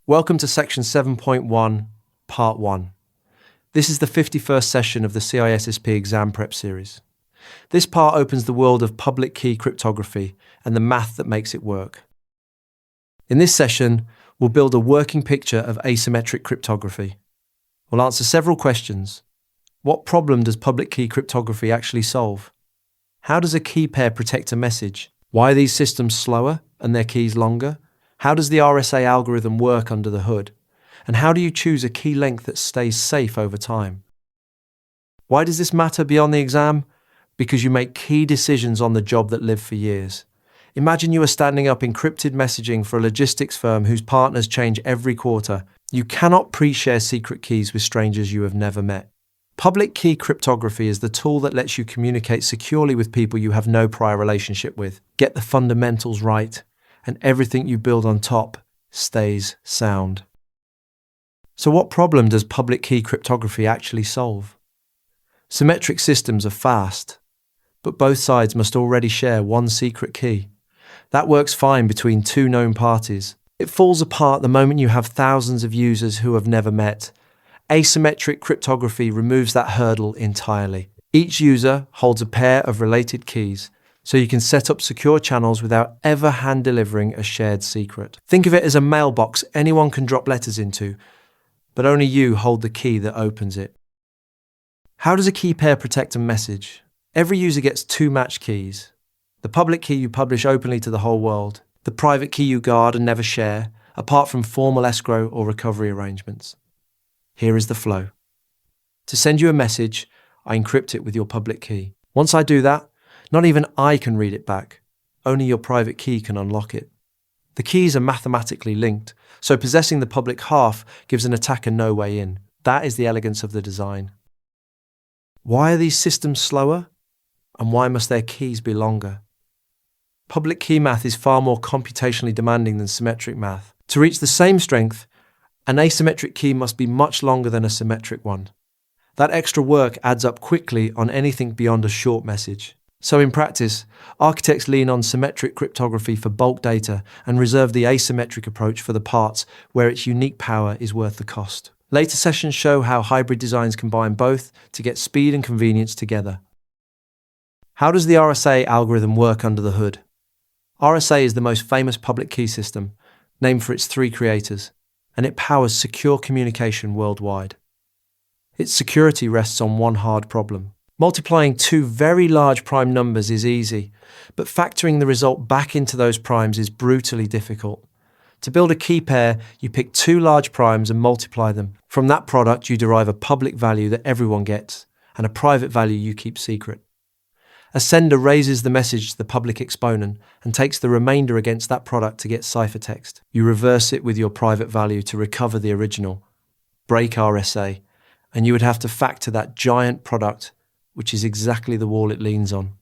Welcome to Section 7.1, Part 1. This is the 51st session of the CISSP exam prep series. This part opens the world of public key cryptography and the math that makes it work. In this session, we'll build a working picture of asymmetric cryptography. We'll answer several questions. What problem does public key cryptography actually solve? How does a key pair protect a message? Why are these systems slower and their keys longer? How does the RSA algorithm work under the hood? And how do you choose a key length that stays safe over time? Why does this matter beyond the exam? Because you make key decisions on the job that live for years. Imagine you are standing up encrypted messaging for a logistics firm whose partners change every quarter. You cannot pre-share secret keys with strangers you have never met. Public key cryptography is the tool that lets you communicate securely with people you have no prior relationship with. Get the fundamentals right, and everything you build on top stays sound. So what problem does public key cryptography actually solve? Symmetric systems are fast, but both sides must already share one secret key. That works fine between two known parties. It falls apart the moment you have thousands of users who have never met. Asymmetric cryptography removes that hurdle entirely. Each user holds a pair of related keys, so you can set up secure channels without ever hand-delivering a shared secret. Think of it as a mailbox anyone can drop letters into, but only you hold the key that opens it. How does a key pair protect a message? Every user gets two matched keys. The public key you publish openly to the whole world, the private key you guard and never share, apart from formal escrow or recovery arrangements. Here is the flow. To send you a message, I encrypt it with your public key. Once I do that, not even I can read it back. Only your private key can unlock it. The keys are mathematically linked, so possessing the public half gives an attacker no way in. That is the elegance of the design. Why are these systems slower? And why must their keys be longer? Public key math is far more computationally demanding than symmetric math. To reach the same strength, an asymmetric key must be much longer than a symmetric one. That extra work adds up quickly on anything beyond a short message. So in practice, architects lean on symmetric cryptography for bulk data and reserve the asymmetric approach for the parts where its unique power is worth the cost. Later sessions show how hybrid designs combine both to get speed and convenience together. How does the RSA algorithm work under the hood? RSA is the most famous public key system, named for its three creators, and it powers secure communication worldwide. Its security rests on one hard problem. Multiplying two very large prime numbers is easy, but factoring the result back into those primes is brutally difficult. To build a key pair, you pick two large primes and multiply them. From that product, you derive a public value that everyone gets, and a private value you keep secret. A sender raises the message to the public exponent and takes the remainder against that product to get ciphertext. You reverse it with your private value to recover the original. Break RSA, and you would have to factor that giant product, which is exactly the wall it leans on.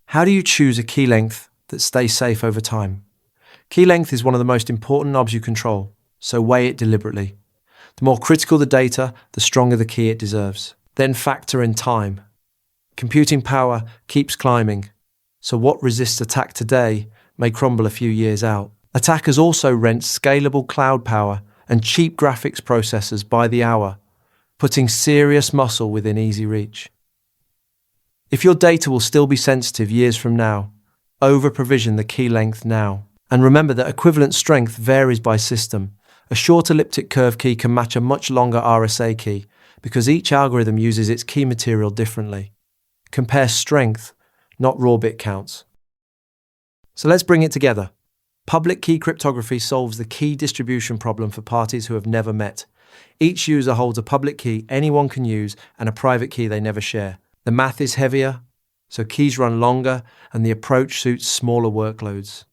How do you choose a key length that stays safe over time? Key length is one of the most important knobs you control, so weigh it deliberately. The more critical the data, the stronger the key it deserves. Then factor in time. Computing power keeps climbing, so what resists attack today may crumble a few years out. Attackers also rent scalable cloud power and cheap graphics processors by the hour, putting serious muscle within easy reach. If your data will still be sensitive years from now, over-provision the key length now. And remember that equivalent strength varies by system. A short elliptic curve key can match a much longer RSA key because each algorithm uses its key material differently. Compare strength, not raw bit counts. So let's bring it together. Public key cryptography solves the key distribution problem for parties who have never met. Each user holds a public key anyone can use and a private key they never share. The math is heavier, so keys run longer, and the approach suits smaller workloads.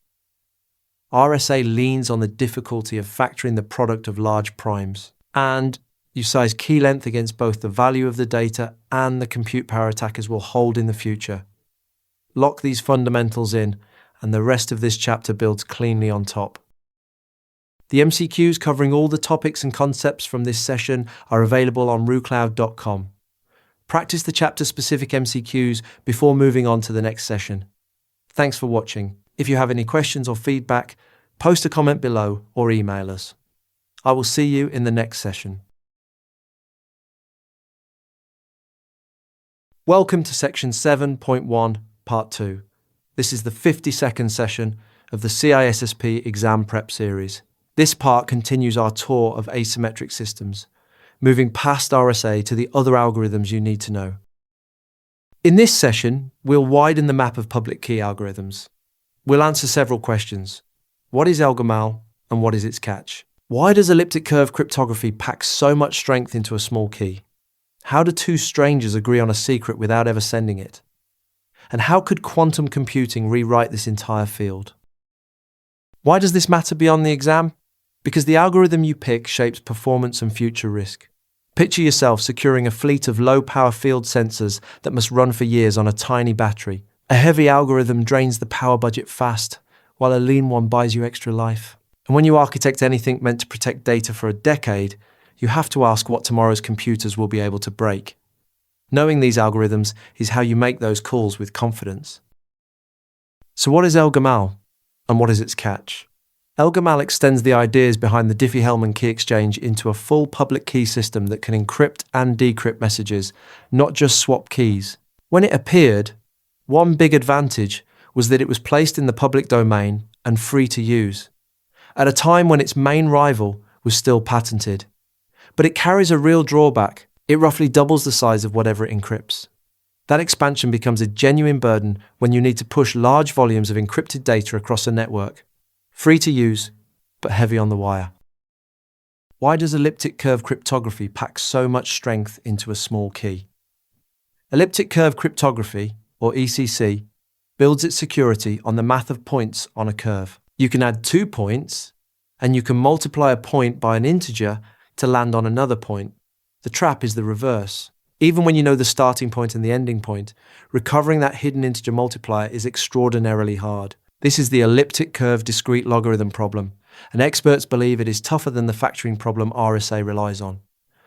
RSA leans on the difficulty of factoring the product of large primes. And you size key length against both the value of the data and the compute power attackers will hold in the future. Lock these fundamentals in, and the rest of this chapter builds cleanly on top. The MCQs covering all the topics and concepts from this session are available on RooCloud.com. Practice the chapter-specific MCQs before moving on to the next session. Thanks for watching. If you have any questions or feedback, post a comment below or email us. I will see you in the next session. Welcome to Section 7.1, Part 2. This is the 52nd session of the CISSP Exam Prep series. This part continues our tour of asymmetric systems, moving past RSA to the other algorithms you need to know. In this session, we'll widen the map of public key algorithms. We'll answer several questions. What is ElGamal and what is its catch? Why does elliptic curve cryptography pack so much strength into a small key? How do two strangers agree on a secret without ever sending it? And how could quantum computing rewrite this entire field? Why does this matter beyond the exam? Because the algorithm you pick shapes performance and future risk. Picture yourself securing a fleet of low-power field sensors that must run for years on a tiny battery. A heavy algorithm drains the power budget fast, while a lean one buys you extra life. And when you architect anything meant to protect data for a decade, you have to ask what tomorrow's computers will be able to break. Knowing these algorithms is how you make those calls with confidence. So what is ElGamal, and what is its catch? ElGamal extends the ideas behind the Diffie-Hellman key exchange into a full public key system that can encrypt and decrypt messages, not just swap keys. When it appeared, one big advantage was that it was placed in the public domain and free to use, at a time when its main rival was still patented. But it carries a real drawback. It roughly doubles the size of whatever it encrypts. That expansion becomes a genuine burden when you need to push large volumes of encrypted data across a network. Free to use, but heavy on the wire. Why does elliptic curve cryptography pack so much strength into a small key? Elliptic curve cryptography, or ECC, builds its security on the math of points on a curve. You can add 2 points, and you can multiply a point by an integer to land on another point. The trap is the reverse. Even when you know the starting point and the ending point, recovering that hidden integer multiplier is extraordinarily hard. This is the elliptic curve discrete logarithm problem, and experts believe it is tougher than the factoring problem RSA relies on.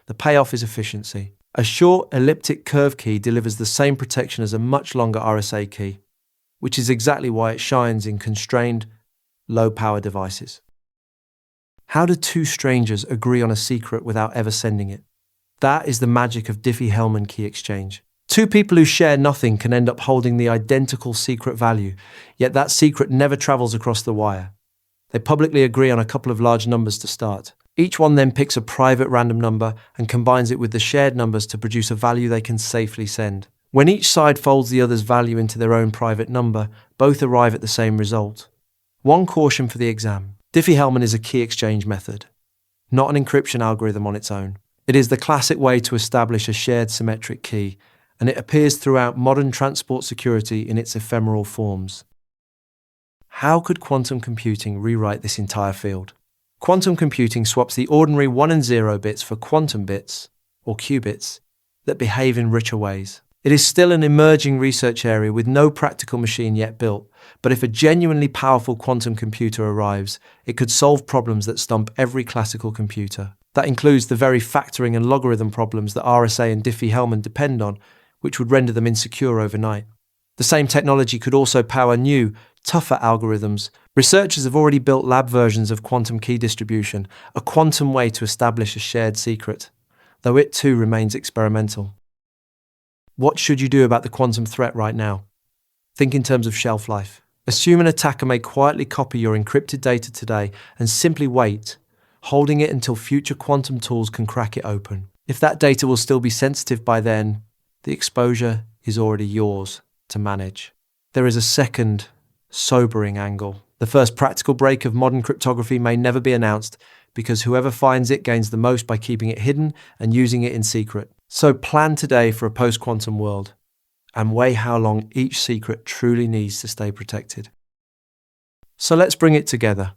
The payoff is efficiency. A short elliptic curve key delivers the same protection as a much longer RSA key, which is exactly why it shines in constrained, low-power devices. How do two strangers agree on a secret without ever sending it? That is the magic of Diffie-Hellman key exchange. Two people who share nothing can end up holding the identical secret value, yet that secret never travels across the wire. They publicly agree on a couple of large numbers to start. Each one then picks a private random number and combines it with the shared numbers to produce a value they can safely send. When each side folds the other's value into their own private number, both arrive at the same result. One caution for the exam. Diffie-Hellman is a key exchange method, not an encryption algorithm on its own. It is the classic way to establish a shared symmetric key, and it appears throughout modern transport security in its ephemeral forms. How could quantum computing rewrite this entire field? Quantum computing swaps the ordinary 1 and 0 bits for quantum bits, or qubits, that behave in richer ways. It is still an emerging research area with no practical machine yet built, but if a genuinely powerful quantum computer arrives, it could solve problems that stump every classical computer. That includes the very factoring and logarithm problems that RSA and Diffie-Hellman depend on, which would render them insecure overnight. The same technology could also power new, tougher algorithms. Researchers have already built lab versions of quantum key distribution, a quantum way to establish a shared secret, though it too remains experimental. What should you do about the quantum threat right now? Think in terms of shelf life. Assume an attacker may quietly copy your encrypted data today and simply wait, holding it until future quantum tools can crack it open. If that data will still be sensitive by then, the exposure is already yours to manage. There is a second, sobering angle. The first practical break of modern cryptography may never be announced because whoever finds it gains the most by keeping it hidden and using it in secret. So plan today for a post-quantum world and weigh how long each secret truly needs to stay protected. So let's bring it together.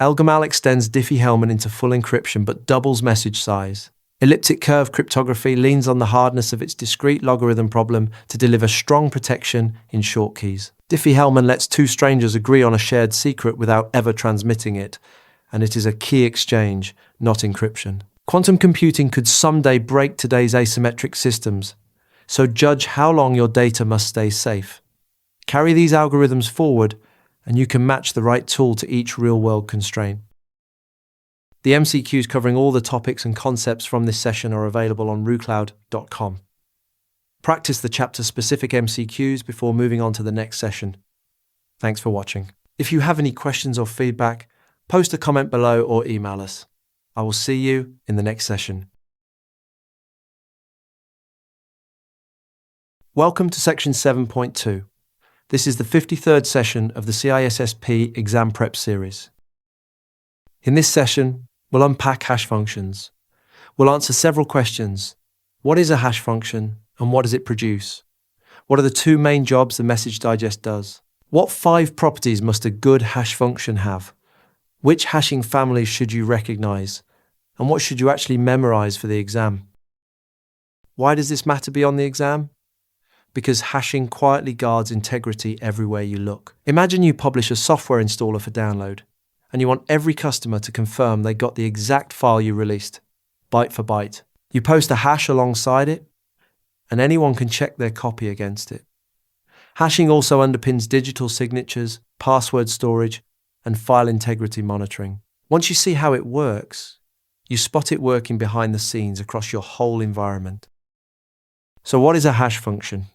ElGamal extends Diffie-Hellman into full encryption but doubles message size. Elliptic curve cryptography leans on the hardness of its discrete logarithm problem to deliver strong protection in short keys. Diffie-Hellman lets two strangers agree on a shared secret without ever transmitting it, and it is a key exchange, not encryption. Quantum computing could someday break today's asymmetric systems, so judge how long your data must stay safe. Carry these algorithms forward, and you can match the right tool to each real-world constraint. The MCQs covering all the topics and concepts from this session are available on RooCloud.com. Practice the chapter-specific MCQs before moving on to the next session. Thanks for watching. If you have any questions or feedback, post a comment below or email us. I will see you in the next session. Welcome to Section 7.2. This is the 53rd session of the CISSP Exam Prep series. In this session, we'll unpack hash functions. We'll answer several questions. What is a hash function and what does it produce? What are the two main jobs the message digest does? What 5 properties must a good hash function have? Which hashing families should you recognize? And what should you actually memorize for the exam? Why does this matter beyond the exam? Because hashing quietly guards integrity everywhere you look. Imagine you publish a software installer for download, and you want every customer to confirm they got the exact file you released, byte for byte. You post a hash alongside it, and anyone can check their copy against it. Hashing also underpins digital signatures, password storage, and file integrity monitoring. Once you see how it works, you spot it working behind the scenes across your whole environment. So what is a hash function?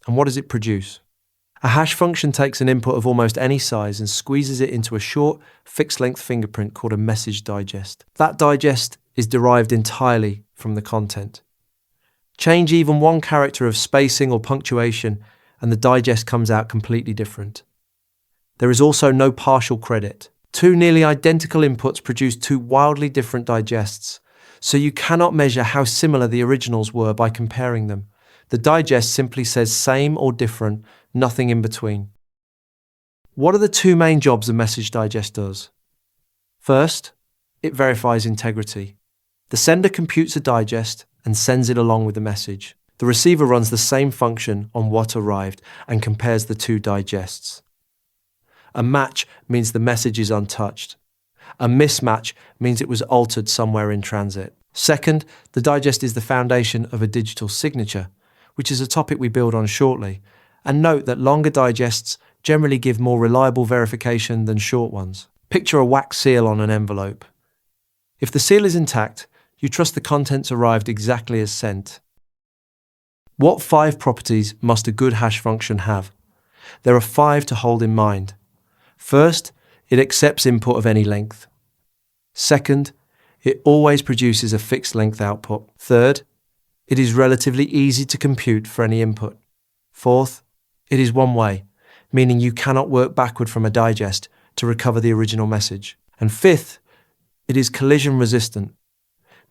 And what does it produce? A hash function takes an input of almost any size and squeezes it into a short, fixed-length fingerprint called a message digest. That digest is derived entirely from the content. Change even one character of spacing or punctuation, and the digest comes out completely different. There is also no partial credit. Two nearly identical inputs produce two wildly different digests, so you cannot measure how similar the originals were by comparing them. The digest simply says same or different, nothing in between. What are the two main jobs a message digest does? First, it verifies integrity. The sender computes a digest and sends it along with the message. The receiver runs the same function on what arrived and compares the two digests. A match means the message is untouched. A mismatch means it was altered somewhere in transit. Second, the digest is the foundation of a digital signature, which is a topic we build on shortly. And note that longer digests generally give more reliable verification than short ones. Picture a wax seal on an envelope. If the seal is intact, you trust the contents arrived exactly as sent. What 5 properties must a good hash function have? There are 5 to hold in mind. First, it accepts input of any length. Second, it always produces a fixed length output. Third, it is relatively easy to compute for any input. Fourth, it is one way, meaning you cannot work backward from a digest to recover the original message. And fifth, it is collision resistant,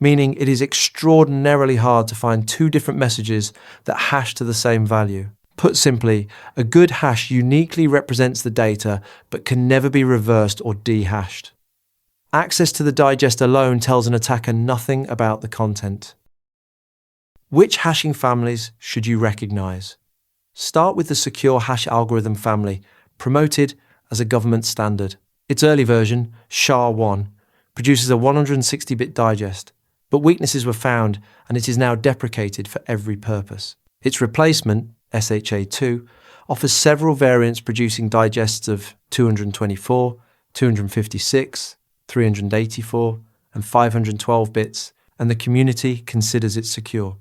meaning it is extraordinarily hard to find 2 different messages that hash to the same value. Put simply, a good hash uniquely represents the data but can never be reversed or dehashed. Access to the digest alone tells an attacker nothing about the content. Which hashing families should you recognize? Start with the secure hash algorithm family, promoted as a government standard. Its early version, SHA-1, produces a 160-bit digest, but weaknesses were found and it is now deprecated for every purpose. Its replacement, SHA-2, offers several variants producing digests of 224, 256, 384, and 512 bits, and the community considers it secure.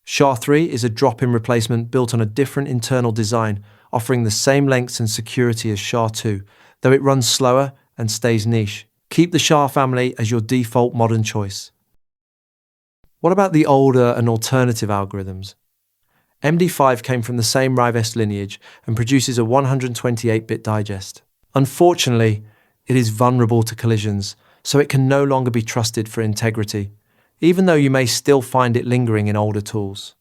SHA-3 is a drop-in replacement built on a different internal design, offering the same lengths and security as SHA-2, though it runs slower and stays niche. Keep the SHA family as your default modern choice. What about the older and alternative algorithms? MD5 came from the same Rivest lineage and produces a 128-bit digest. Unfortunately, it is vulnerable to collisions, so it can no longer be trusted for integrity, even though you may still find it lingering in older tools.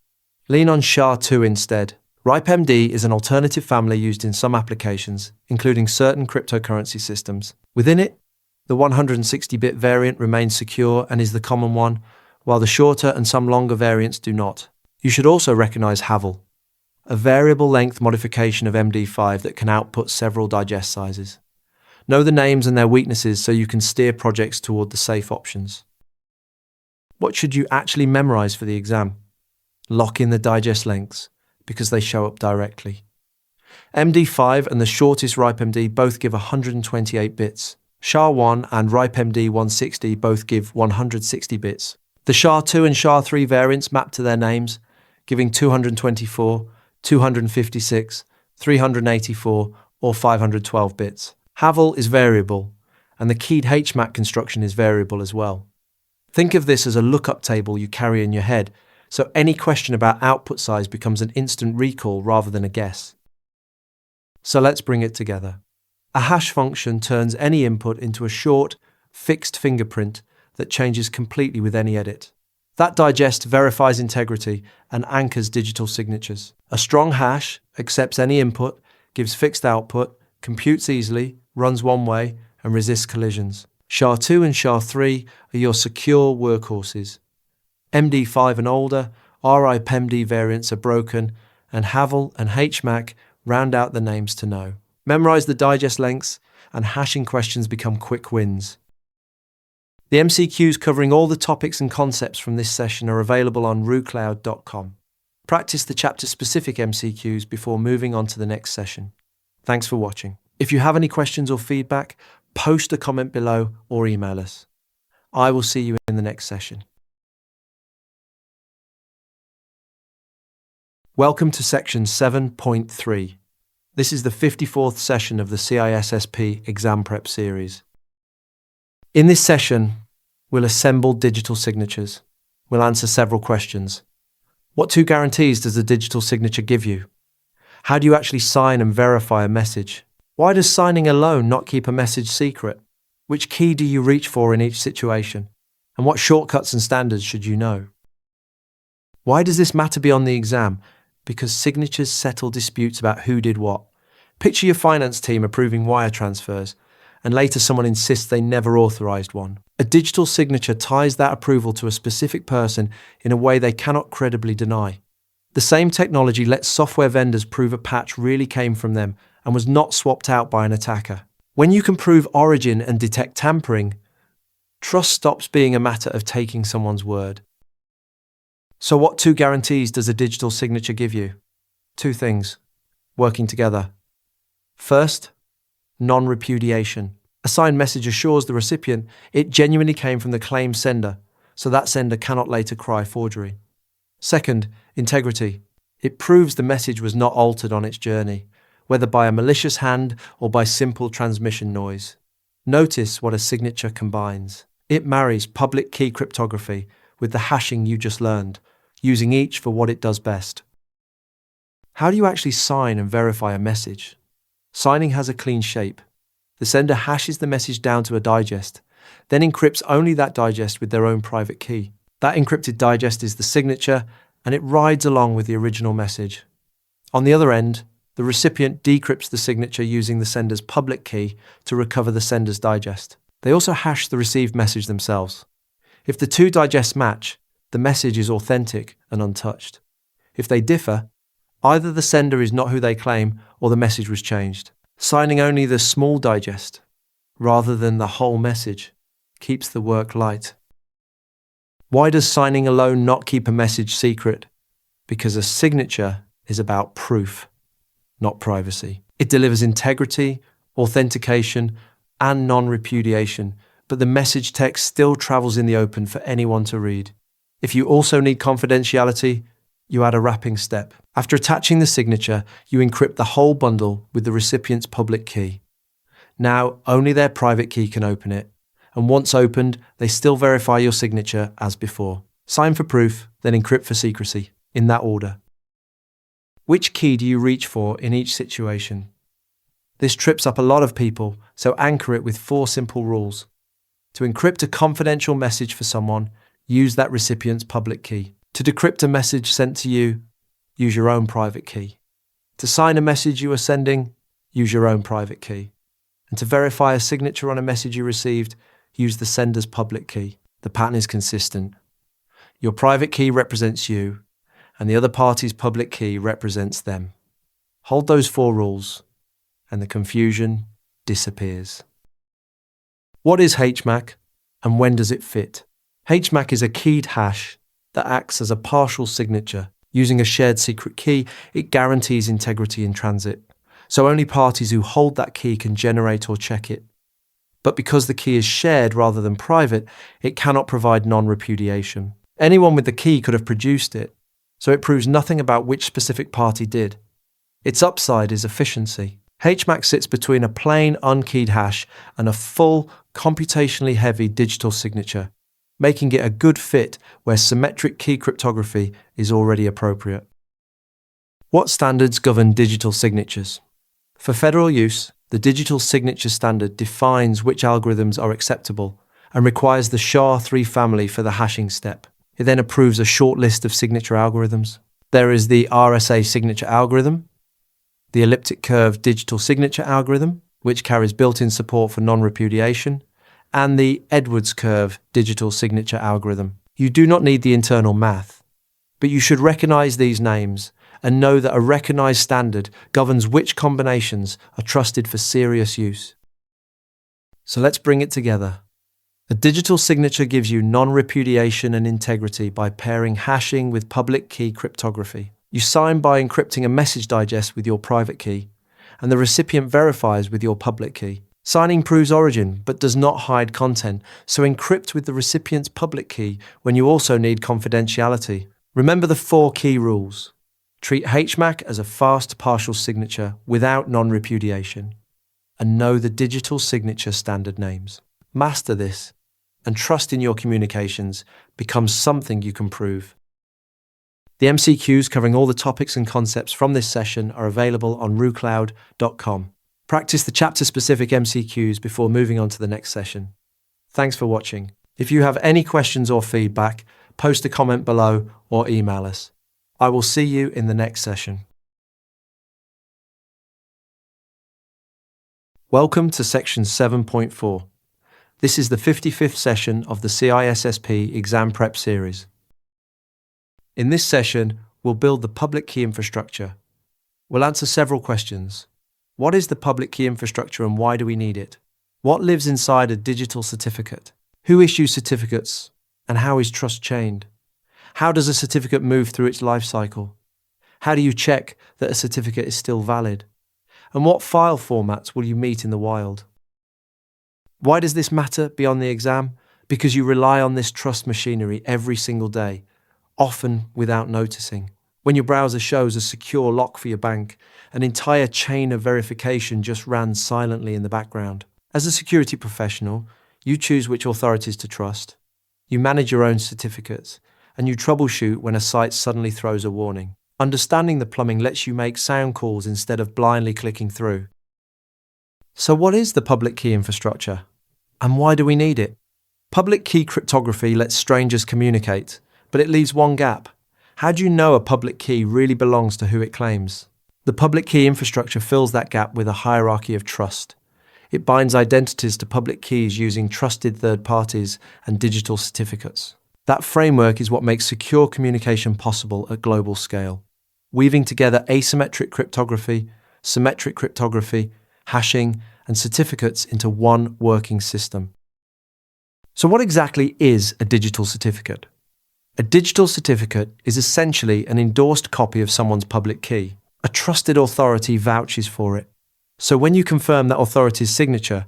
Lean on SHA-2 instead. RIPE-MD is an alternative family used in some applications, including certain cryptocurrency systems. Within it, the 160-bit variant remains secure and is the common one, while the shorter and some longer variants do not. You should also recognize Havel, a variable length modification of MD5 that can output several digest sizes. Know the names and their weaknesses so you can steer projects toward the safe options. What should you actually memorize for the exam? Lock in the digest lengths, because they show up directly. MD5 and the shortest RIPE-MD both give 128 bits. SHA-1 and RIPE-MD160 both give 160 bits. The SHA-2 and SHA-3 variants map to their names, giving 224, 256, 384, or 512 bits. Havel is variable, and the keyed HMAC construction is variable as well. Think of this as a lookup table you carry in your head, so any question about output size becomes an instant recall rather than a guess. So let's bring it together. A hash function turns any input into a short, fixed fingerprint that changes completely with any edit. That digest verifies integrity and anchors digital signatures. A strong hash accepts any input, gives fixed output, computes easily, runs one way, and resists collisions. SHA-2 and SHA-3 are your secure workhorses. MD5 and older, RIPE-MD variants are broken, and Havel and HMAC round out the names to know. Memorize the digest lengths, and hashing questions become quick wins. The MCQs covering all the topics and concepts from this session are available on RooCloud.com. Practice the chapter-specific MCQs before moving on to the next session. Thanks for watching. If you have any questions or feedback, post a comment below or email us. I will see you in the next session. Welcome to section 7.3. This is the 54th session of the CISSP Exam Prep series. In this session, we'll assemble digital signatures. We'll answer several questions. What two guarantees does a digital signature give you? How do you actually sign and verify a message? Why does signing alone not keep a message secret? Which key do you reach for in each situation? And what shortcuts and standards should you know? Why does this matter beyond the exam? Because signatures settle disputes about who did what. Picture your finance team approving wire transfers, and later someone insists they never authorized one. A digital signature ties that approval to a specific person in a way they cannot credibly deny. The same technology lets software vendors prove a patch really came from them and was not swapped out by an attacker. When you can prove origin and detect tampering, trust stops being a matter of taking someone's word. So what two guarantees does a digital signature give you? Two things, working together. First, non-repudiation. A signed message assures the recipient it genuinely came from the claimed sender, so that sender cannot later cry forgery. Second, integrity. It proves the message was not altered on its journey, whether by a malicious hand or by simple transmission noise. Notice what a signature combines. It marries public key cryptography with the hashing you just learned, using each for what it does best. How do you actually sign and verify a message? Signing has a clean shape. The sender hashes the message down to a digest, then encrypts only that digest with their own private key. That encrypted digest is the signature, and it rides along with the original message. On the other end, the recipient decrypts the signature using the sender's public key to recover the sender's digest. They also hash the received message themselves. If the two digests match, the message is authentic and untouched. If they differ, either the sender is not who they claim or the message was changed. Signing only the small digest, rather than the whole message, keeps the work light. Why does signing alone not keep a message secret? Because a signature is about proof, not privacy. It delivers integrity, authentication, and non-repudiation, but the message text still travels in the open for anyone to read. If you also need confidentiality, you add a wrapping step. After attaching the signature, you encrypt the whole bundle with the recipient's public key. Now, only their private key can open it, and once opened, they still verify your signature as before. Sign for proof, then encrypt for secrecy, in that order. Which key do you reach for in each situation? This trips up a lot of people, so anchor it with 4 simple rules. To encrypt a confidential message for someone, use that recipient's public key. To decrypt a message sent to you, use your own private key. To sign a message you are sending, use your own private key. And to verify a signature on a message you received, use the sender's public key. The pattern is consistent. Your private key represents you, and the other party's public key represents them. Hold those 4 rules, and the confusion disappears. What is HMAC, and when does it fit? HMAC is a keyed hash that acts as a partial signature. Using a shared secret key, it guarantees integrity in transit, so only parties who hold that key can generate or check it. But because the key is shared rather than private, it cannot provide non-repudiation. Anyone with the key could have produced it, so it proves nothing about which specific party did. Its upside is efficiency. HMAC sits between a plain unkeyed hash and a full, computationally heavy digital signature, making it a good fit where symmetric key cryptography is already appropriate. What standards govern digital signatures? For federal use, the Digital Signature Standard defines which algorithms are acceptable and requires the SHA-3 family for the hashing step. It then approves a short list of signature algorithms. There is the RSA signature algorithm, the elliptic curve digital signature algorithm, which carries built-in support for non-repudiation, and the Edwards curve digital signature algorithm. You do not need the internal math, but you should recognize these names and know that a recognized standard governs which combinations are trusted for serious use. So let's bring it together. A digital signature gives you non-repudiation and integrity by pairing hashing with public key cryptography. You sign by encrypting a message digest with your private key, and the recipient verifies with your public key. Signing proves origin, but does not hide content, so encrypt with the recipient's public key when you also need confidentiality. Remember the 4 key rules. Treat HMAC as a fast partial signature without non-repudiation, and know the digital signature standard names. Master this, and trust in your communications becomes something you can prove. The MCQs covering all the topics and concepts from this session are available on RooCloud.com. Practice the chapter-specific MCQs before moving on to the next session. Thanks for watching. If you have any questions or feedback, post a comment below or email us. I will see you in the next session. Welcome to section 7.4. This is the 55th session of the CISSP Exam Prep series. In this session, we'll build the public key infrastructure. We'll answer several questions. What is the public key infrastructure and why do we need it? What lives inside a digital certificate? Who issues certificates? And how is trust chained? How does a certificate move through its life cycle? How do you check that a certificate is still valid? And what file formats will you meet in the wild? Why does this matter beyond the exam? Because you rely on this trust machinery every single day, often without noticing. When your browser shows a secure lock for your bank, an entire chain of verification just ran silently in the background. As a security professional, you choose which authorities to trust. You manage your own certificates, and you troubleshoot when a site suddenly throws a warning. Understanding the plumbing lets you make sound calls instead of blindly clicking through. So what is the public key infrastructure? And why do we need it? Public key cryptography lets strangers communicate, but it leaves one gap. How do you know a public key really belongs to who it claims? The public key infrastructure fills that gap with a hierarchy of trust. It binds identities to public keys using trusted third parties and digital certificates. That framework is what makes secure communication possible at global scale, weaving together asymmetric cryptography, symmetric cryptography, hashing, and certificates into one working system. So what exactly is a digital certificate? A digital certificate is essentially an endorsed copy of someone's public key. A trusted authority vouches for it. So when you confirm that authority's signature,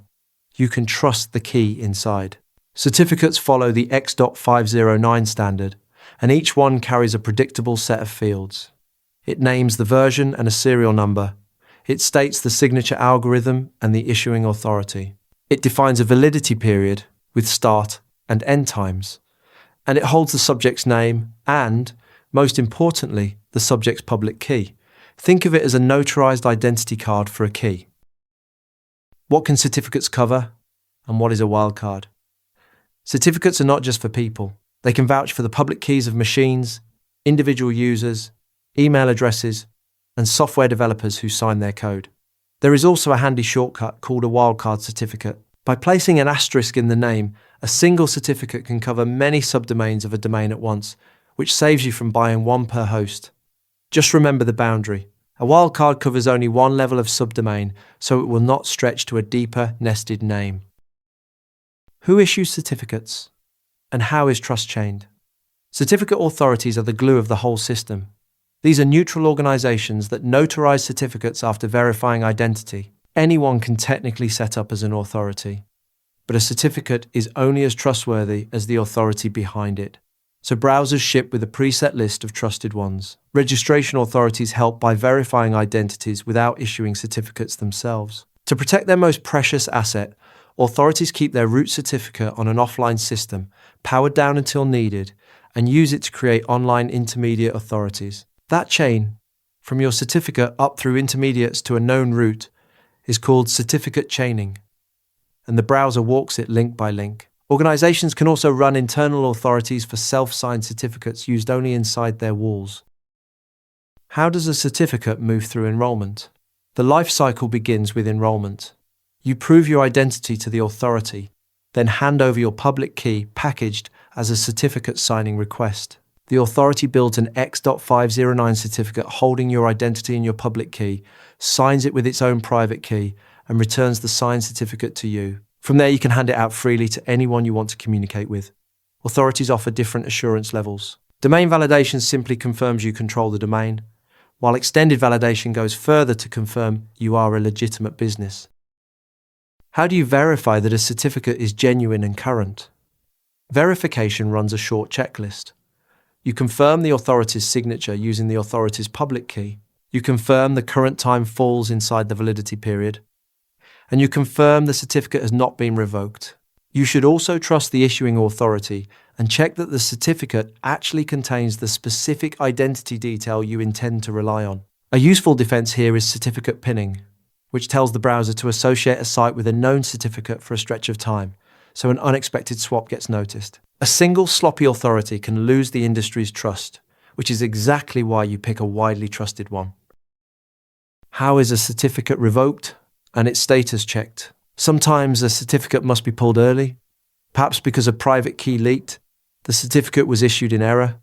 you can trust the key inside. Certificates follow the X.509 standard, and each one carries a predictable set of fields. It names the version and a serial number. It states the signature algorithm and the issuing authority. It defines a validity period with start and end times. And it holds the subject's name and, most importantly, the subject's public key. Think of it as a notarized identity card for a key. What can certificates cover? And what is a wildcard? Certificates are not just for people. They can vouch for the public keys of machines, individual users, email addresses, and software developers who sign their code. There is also a handy shortcut called a wildcard certificate. By placing an asterisk in the name, a single certificate can cover many subdomains of a domain at once, which saves you from buying one per host. Just remember the boundary. A wildcard covers only one level of subdomain, so it will not stretch to a deeper, nested name. Who issues certificates? And how is trust chained? Certificate authorities are the glue of the whole system. These are neutral organizations that notarize certificates after verifying identity. Anyone can technically set up as an authority. but a certificate is only as trustworthy as the authority behind it. So browsers ship with a preset list of trusted ones. Registration authorities help by verifying identities without issuing certificates themselves. To protect their most precious asset, authorities keep their root certificate on an offline system, powered down until needed, and use it to create online intermediate authorities. That chain, from your certificate up through intermediates to a known root, is called certificate chaining, and the browser walks it link by link. Organizations can also run internal authorities for self-signed certificates used only inside their walls. How does a certificate move through enrollment? The life cycle begins with enrollment. You prove your identity to the authority, then hand over your public key packaged as a certificate signing request. The authority builds an X.509 certificate holding your identity and your public key, signs it with its own private key, and returns the signed certificate to you. From there, you can hand it out freely to anyone you want to communicate with. Authorities offer different assurance levels. Domain validation simply confirms you control the domain, while extended validation goes further to confirm you are a legitimate business. How do you verify that a certificate is genuine and current? Verification runs a short checklist. You confirm the authority's signature using the authority's public key. You confirm the current time falls inside the validity period. And you confirm the certificate has not been revoked. You should also trust the issuing authority and check that the certificate actually contains the specific identity detail you intend to rely on. A useful defense here is certificate pinning, which tells the browser to associate a site with a known certificate for a stretch of time, so an unexpected swap gets noticed. A single sloppy authority can lose the industry's trust, which is exactly why you pick a widely trusted one. How is a certificate revoked and its status checked? Sometimes a certificate must be pulled early, perhaps because a private key leaked, the certificate was issued in error,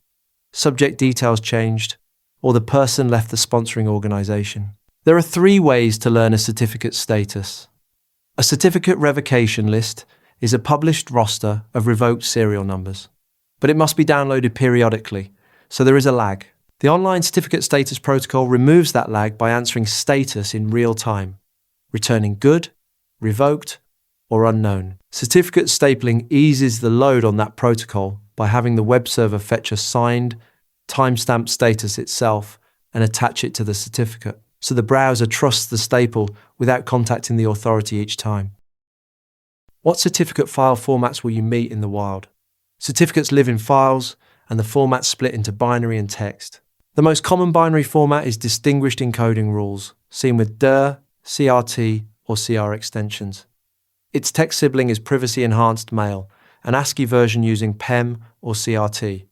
subject details changed, or the person left the sponsoring organization. There are 3 ways to learn a certificate's status. A certificate revocation list is a published roster of revoked serial numbers, but it must be downloaded periodically, so there is a lag. The online certificate status protocol removes that lag by answering status in real time, returning good, revoked, or unknown. Certificate stapling eases the load on that protocol by having the web server fetch a signed, timestamped status itself and attach it to the certificate, so the browser trusts the staple without contacting the authority each time. What certificate file formats will you meet in the wild? Certificates live in files, and the format's split into binary and text. The most common binary format is distinguished encoding rules, seen with dir, CRT, or CR extensions. Its text sibling is privacy-enhanced mail, an ASCII version using PEM or CRT.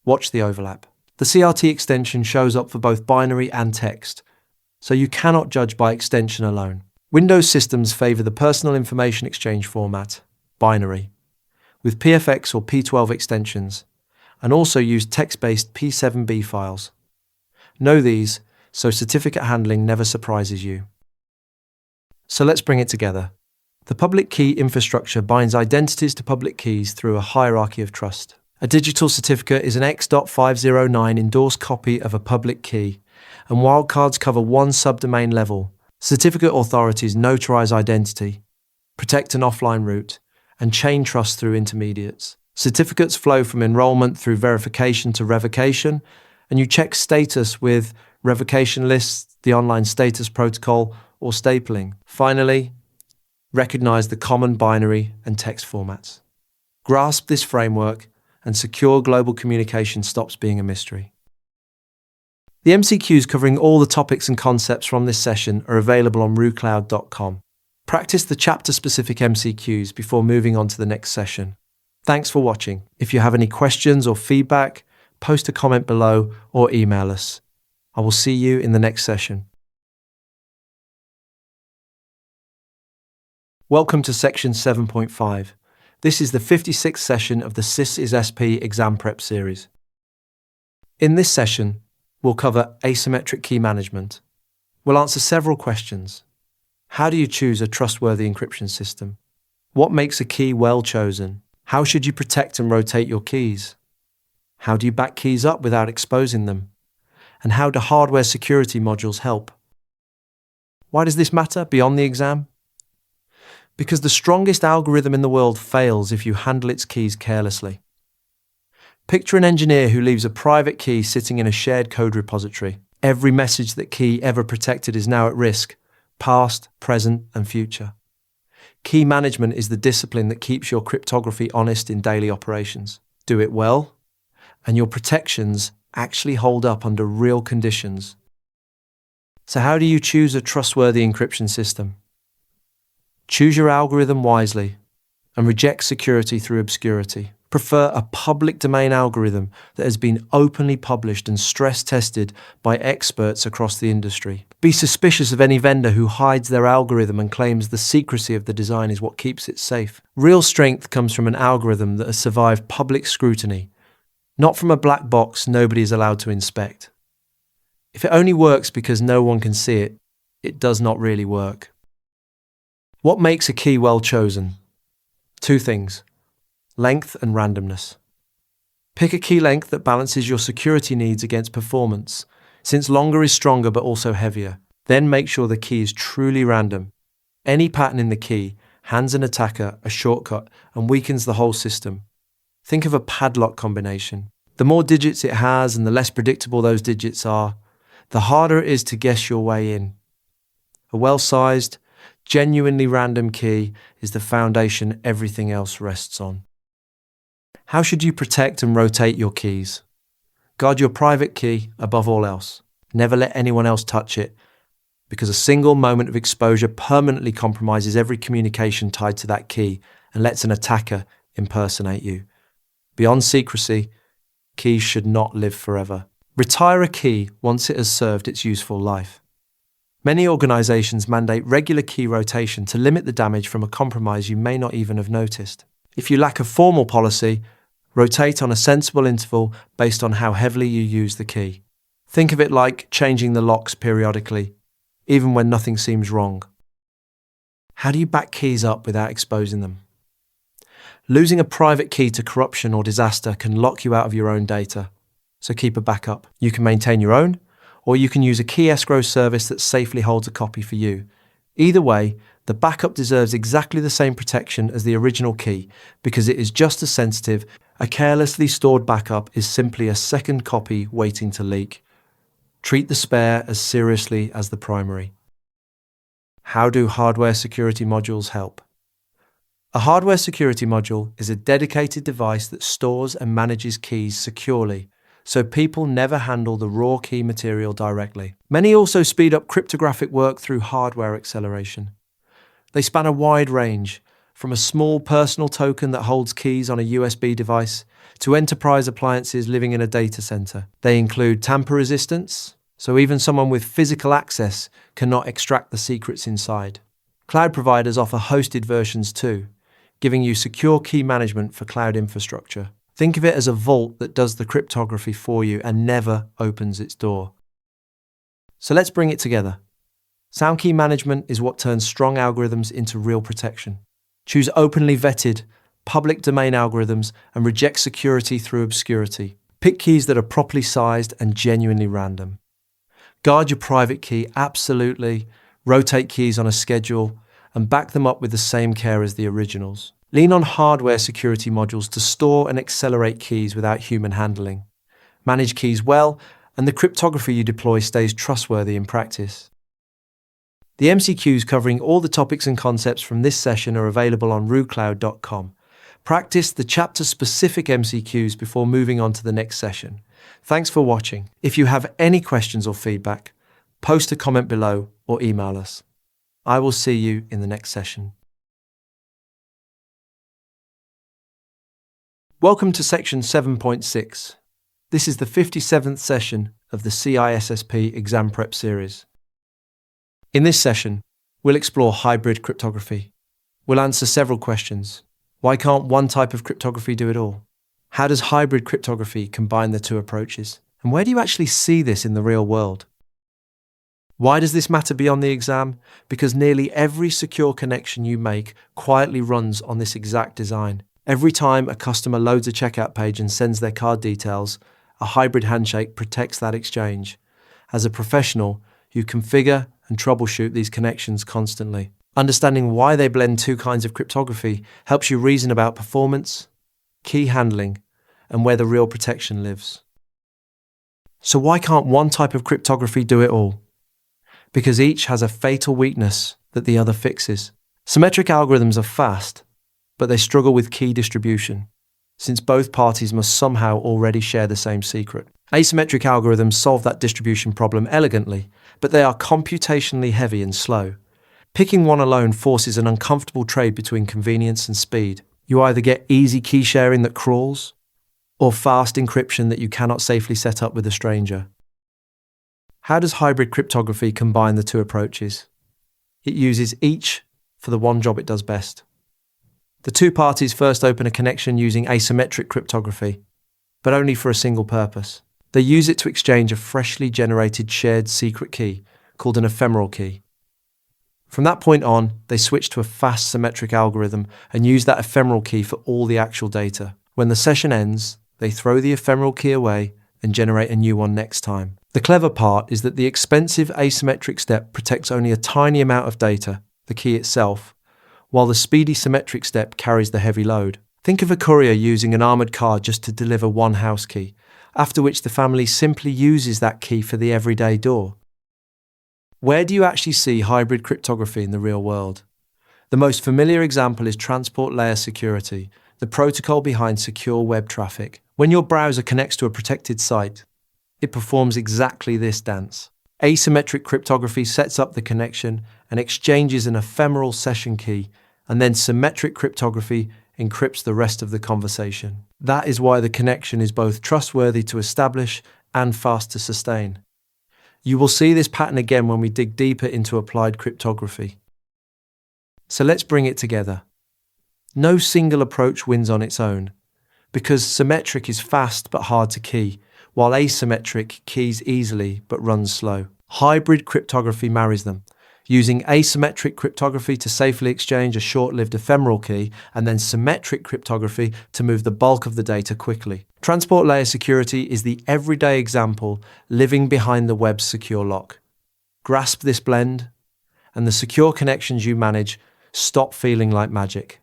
Watch the overlap. The CRT extension shows up for both binary and text, so you cannot judge by extension alone. Windows systems favor the personal information exchange format, binary, with PFX or P12 extensions, and also use text-based P7B files. Know these, so certificate handling never surprises you. So let's bring it together. The public key infrastructure binds identities to public keys through a hierarchy of trust. A digital certificate is an X.509 endorsed copy of a public key, and wildcards cover one subdomain level. Certificate authorities notarize identity, protect an offline route, and chain trust through intermediates. Certificates flow from enrollment through verification to revocation, and you check status with revocation lists, the online status protocol, or stapling. Finally, recognize the common binary and text formats. Grasp this framework, and secure global communication stops being a mystery. The MCQs covering all the topics and concepts from this session are available on RooCloud.com. Practice the chapter-specific MCQs before moving on to the next session. Thanks for watching. If you have any questions or feedback, post a comment below or email us. I will see you in the next session. Welcome to section 7.5. This is the 56th session of the CISSP Exam Prep series. In this session, we'll cover Asymmetric Key Management. We'll answer several questions. How do you choose a trustworthy encryption system? What makes a key well chosen? How should you protect and rotate your keys? How do you back keys up without exposing them? And how do hardware security modules help? Why does this matter beyond the exam? Because the strongest algorithm in the world fails if you handle its keys carelessly. Picture an engineer who leaves a private key sitting in a shared code repository. Every message that key ever protected is now at risk, past, present, and future. Key management is the discipline that keeps your cryptography honest in daily operations. Do it well, and your protections actually hold up under real conditions. So how do you choose a trustworthy encryption system? Choose your algorithm wisely and reject security through obscurity. Prefer a public domain algorithm that has been openly published and stress tested by experts across the industry. Be suspicious of any vendor who hides their algorithm and claims the secrecy of the design is what keeps it safe. Real strength comes from an algorithm that has survived public scrutiny, not from a black box nobody is allowed to inspect. If it only works because no one can see it, it does not really work. What makes a key well chosen? Two things: length and randomness. Pick a key length that balances your security needs against performance, since longer is stronger but also heavier. Then make sure the key is truly random. Any pattern in the key hands an attacker a shortcut and weakens the whole system. Think of a padlock combination. The more digits it has and the less predictable those digits are, the harder it is to guess your way in. A well-sized, genuinely random key is the foundation everything else rests on. How should you protect and rotate your keys? Guard your private key above all else. Never let anyone else touch it, because a single moment of exposure permanently compromises every communication tied to that key and lets an attacker impersonate you. Beyond secrecy, keys should not live forever. Retire a key once it has served its useful life. Many organizations mandate regular key rotation to limit the damage from a compromise you may not even have noticed. If you lack a formal policy, rotate on a sensible interval based on how heavily you use the key. Think of it like changing the locks periodically, even when nothing seems wrong. How do you back keys up without exposing them? Losing a private key to corruption or disaster can lock you out of your own data, so keep a backup. You can maintain your own, or you can use a key escrow service that safely holds a copy for you. Either way, the backup deserves exactly the same protection as the original key because it is just as sensitive. A carelessly stored backup is simply a second copy waiting to leak. Treat the spare as seriously as the primary. How do hardware security modules help? A hardware security module is a dedicated device that stores and manages keys securely, so people never handle the raw key material directly. Many also speed up cryptographic work through hardware acceleration. They span a wide range, from a small personal token that holds keys on a USB device to enterprise appliances living in a data center. They include tamper resistance, so even someone with physical access cannot extract the secrets inside. Cloud providers offer hosted versions too, giving you secure key management for cloud infrastructure. Think of it as a vault that does the cryptography for you and never opens its door. So let's bring it together. Sound key management is what turns strong algorithms into real protection. Choose openly vetted, public domain algorithms and reject security through obscurity. Pick keys that are properly sized and genuinely random. Guard your private key absolutely, rotate keys on a schedule, and back them up with the same care as the originals. Lean on hardware security modules to store and accelerate keys without human handling. Manage keys well, and the cryptography you deploy stays trustworthy in practice. The MCQs covering all the topics and concepts from this session are available on RooCloud.com. Practice the chapter-specific MCQs before moving on to the next session. Thanks for watching. If you have any questions or feedback, post a comment below or email us. I will see you in the next session. Welcome to section 7.6. This is the 57th session of the CISSP exam prep series. In this session, we'll explore hybrid cryptography. We'll answer several questions. Why can't one type of cryptography do it all? How does hybrid cryptography combine the two approaches? And where do you actually see this in the real world? Why does this matter beyond the exam? Because nearly every secure connection you make quietly runs on this exact design. Every time a customer loads a checkout page and sends their card details, a hybrid handshake protects that exchange. As a professional, you configure and troubleshoot these connections constantly. Understanding why they blend two kinds of cryptography helps you reason about performance, key handling, and where the real protection lives. So why can't one type of cryptography do it all? Because each has a fatal weakness that the other fixes. Symmetric algorithms are fast, but they struggle with key distribution, since both parties must somehow already share the same secret. Asymmetric algorithms solve that distribution problem elegantly, but they are computationally heavy and slow. Picking one alone forces an uncomfortable trade between convenience and speed. You either get easy key sharing that crawls, or fast encryption that you cannot safely set up with a stranger. How does hybrid cryptography combine the two approaches? It uses each for the one job it does best. The two parties first open a connection using asymmetric cryptography, but only for a single purpose. They use it to exchange a freshly generated shared secret key called an ephemeral key. From that point on, they switch to a fast symmetric algorithm and use that ephemeral key for all the actual data. When the session ends, they throw the ephemeral key away and generate a new one next time. The clever part is that the expensive asymmetric step protects only a tiny amount of data, the key itself, while the speedy symmetric step carries the heavy load. Think of a courier using an armoured car just to deliver one house key, after which the family simply uses that key for the everyday door. Where do you actually see hybrid cryptography in the real world? The most familiar example is transport layer security, the protocol behind secure web traffic. When your browser connects to a protected site, it performs exactly this dance. Asymmetric cryptography sets up the connection and exchanges an ephemeral session key, and then symmetric cryptography encrypts the rest of the conversation. That is why the connection is both trustworthy to establish and fast to sustain. You will see this pattern again when we dig deeper into applied cryptography. So let's bring it together. No single approach wins on its own, because symmetric is fast but hard to key, while asymmetric keys easily but runs slow. Hybrid cryptography marries them, using asymmetric cryptography to safely exchange a short-lived ephemeral key, and then symmetric cryptography to move the bulk of the data quickly. Transport layer security is the everyday example living behind the web's secure lock. Grasp this blend, and the secure connections you manage stop feeling like magic.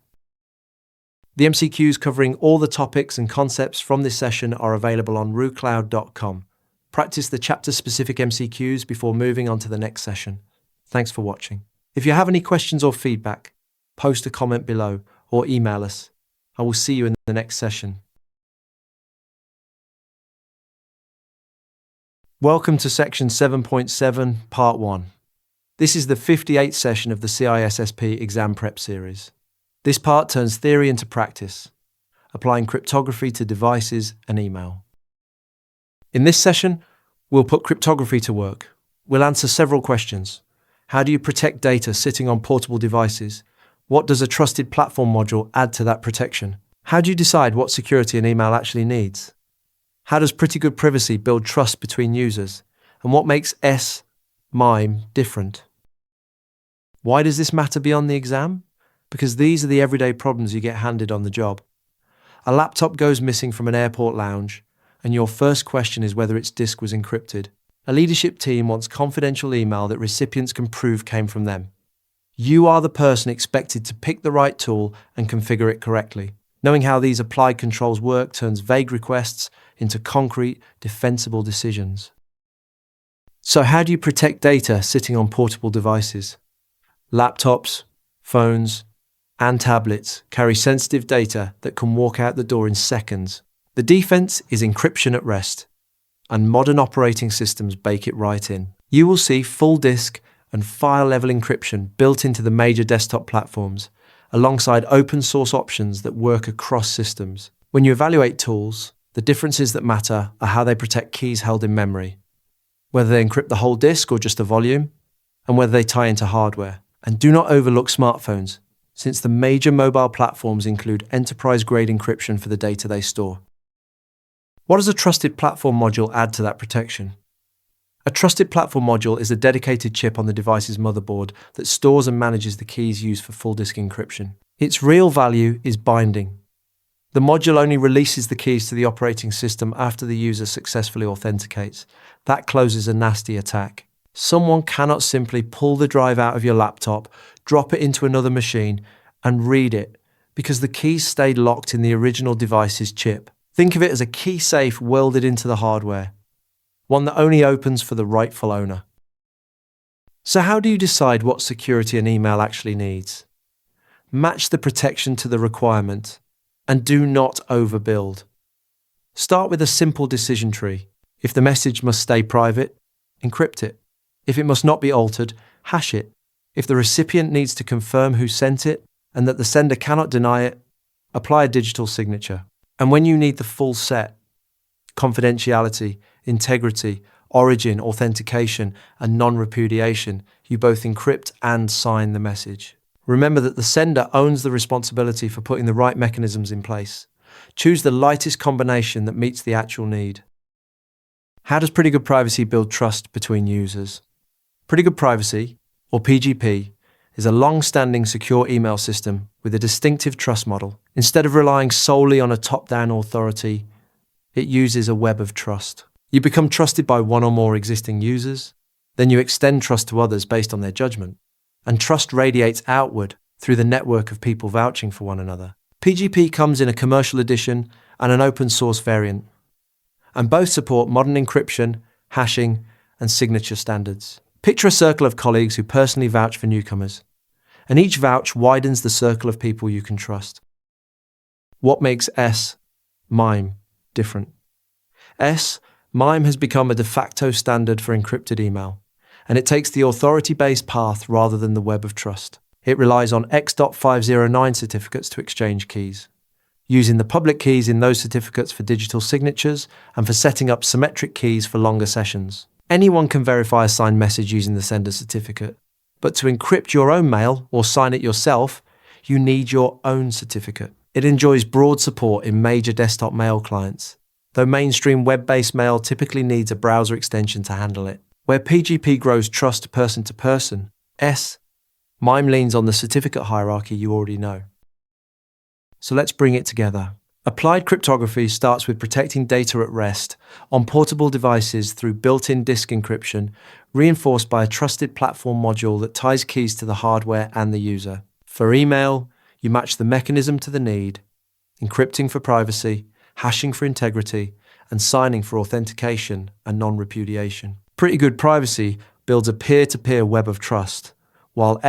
The MCQs covering all the topics and concepts from this session are available on RooCloud.com. Practice the chapter-specific MCQs before moving on to the next session. Thanks for watching. If you have any questions or feedback, post a comment below or email us. I will see you in the next session. Welcome to Section 7.7, Part 1. This is the 58th session of the CISSP Exam Prep series. This part turns theory into practice, applying cryptography to devices and email. In this session, we'll put cryptography to work. We'll answer several questions. How do you protect data sitting on portable devices? What does a trusted platform module add to that protection? How do you decide what security an email actually needs? How does pretty good privacy build trust between users? And what makes MIME different? Why does this matter beyond the exam? Because these are the everyday problems you get handed on the job. A laptop goes missing from an airport lounge, and your first question is whether its disk was encrypted. A leadership team wants confidential email that recipients can prove came from them. You are the person expected to pick the right tool and configure it correctly. Knowing how these applied controls work turns vague requests into concrete, defensible decisions. So how do you protect data sitting on portable devices? Laptops, phones, and tablets carry sensitive data that can walk out the door in seconds. The defense is encryption at rest, and modern operating systems bake it right in. You will see full disk and file-level encryption built into the major desktop platforms, alongside open-source options that work across systems. When you evaluate tools, the differences that matter are how they protect keys held in memory, whether they encrypt the whole disk or just the volume, and whether they tie into hardware. And do not overlook smartphones, since the major mobile platforms include enterprise-grade encryption for the data they store. What does a trusted platform module add to that protection? A trusted platform module is a dedicated chip on the device's motherboard that stores and manages the keys used for full disk encryption. Its real value is binding. The module only releases the keys to the operating system after the user successfully authenticates. That closes a nasty attack. Someone cannot simply pull the drive out of your laptop, drop it into another machine, and read it, because the keys stayed locked in the original device's chip. Think of it as a key safe welded into the hardware, one that only opens for the rightful owner. So how do you decide what security an email actually needs? Match the protection to the requirement, and do not overbuild. Start with a simple decision tree. If the message must stay private, encrypt it. If it must not be altered, hash it. If the recipient needs to confirm who sent it and that the sender cannot deny it, apply a digital signature. And when you need the full set, confidentiality, integrity, origin, authentication, and non-repudiation, you both encrypt and sign the message. Remember that the sender owns the responsibility for putting the right mechanisms in place. Choose the lightest combination that meets the actual need. How does Pretty Good Privacy build trust between users? Pretty Good Privacy, or PGP, is a long-standing secure email system with a distinctive trust model. Instead of relying solely on a top-down authority, it uses a web of trust. You become trusted by one or more existing users, then you extend trust to others based on their judgment, and trust radiates outward through the network of people vouching for one another. PGP comes in a commercial edition and an open source variant, and both support modern encryption, hashing, and signature standards. Picture a circle of colleagues who personally vouch for newcomers, and each vouch widens the circle of people you can trust. What makes MIME different? MIME has become a de facto standard for encrypted email, and it takes the authority-based path rather than the web of trust. It relies on X.509 certificates to exchange keys, using the public keys in those certificates for digital signatures and for setting up symmetric keys for longer sessions. Anyone can verify a signed message using the sender's certificate, but to encrypt your own mail or sign it yourself, you need your own certificate. It enjoys broad support in major desktop mail clients, though mainstream web-based mail typically needs a browser extension to handle it. Where PGP grows trust person to person, MIME leans on the certificate hierarchy you already know. So let's bring it together. Applied cryptography starts with protecting data at rest on portable devices through built-in disk encryption, reinforced by a trusted platform module that ties keys to the hardware and the user. For email, you match the mechanism to the need, encrypting for privacy, hashing for integrity, and signing for authentication and non-repudiation. Pretty Good Privacy builds a peer-to-peer web of trust, while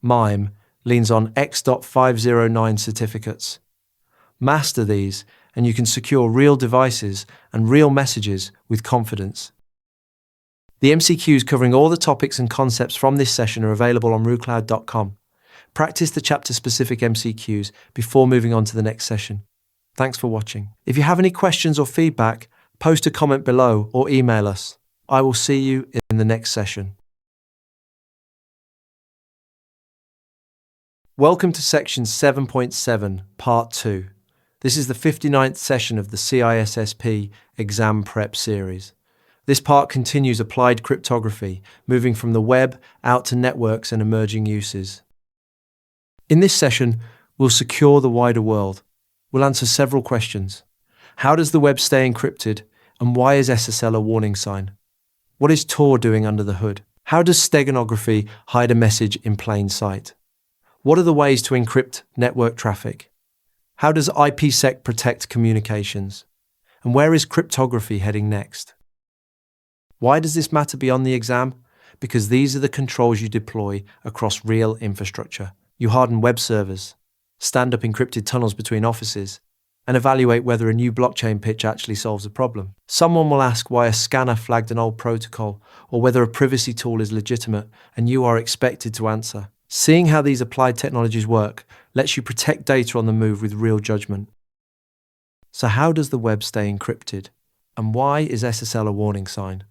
MIME leans on X.509 certificates. Master these, and you can secure real devices and real messages with confidence. The MCQs covering all the topics and concepts from this session are available on RooCloud.com. Practice the chapter-specific MCQs before moving on to the next session. Thanks for watching. If you have any questions or feedback, post a comment below or email us. I will see you in the next session. Welcome to Section 7.7, Part 2. This is the 59th session of the CISSP Exam Prep series. This part continues applied cryptography, moving from the web out to networks and emerging uses. In this session, we'll secure the wider world. We'll answer several questions. How does the web stay encrypted, and why is SSL a warning sign? What is Tor doing under the hood? How does steganography hide a message in plain sight? What are the ways to encrypt network traffic? How does IPsec protect communications? And where is cryptography heading next? Why does this matter beyond the exam? Because these are the controls you deploy across real infrastructure. You harden web servers, stand up encrypted tunnels between offices, and evaluate whether a new blockchain pitch actually solves a problem. Someone will ask why a scanner flagged an old protocol, or whether a privacy tool is legitimate, and you are expected to answer. Seeing how these applied technologies work lets you protect data on the move with real judgment. So how does the web stay encrypted? And why is SSL a warning sign?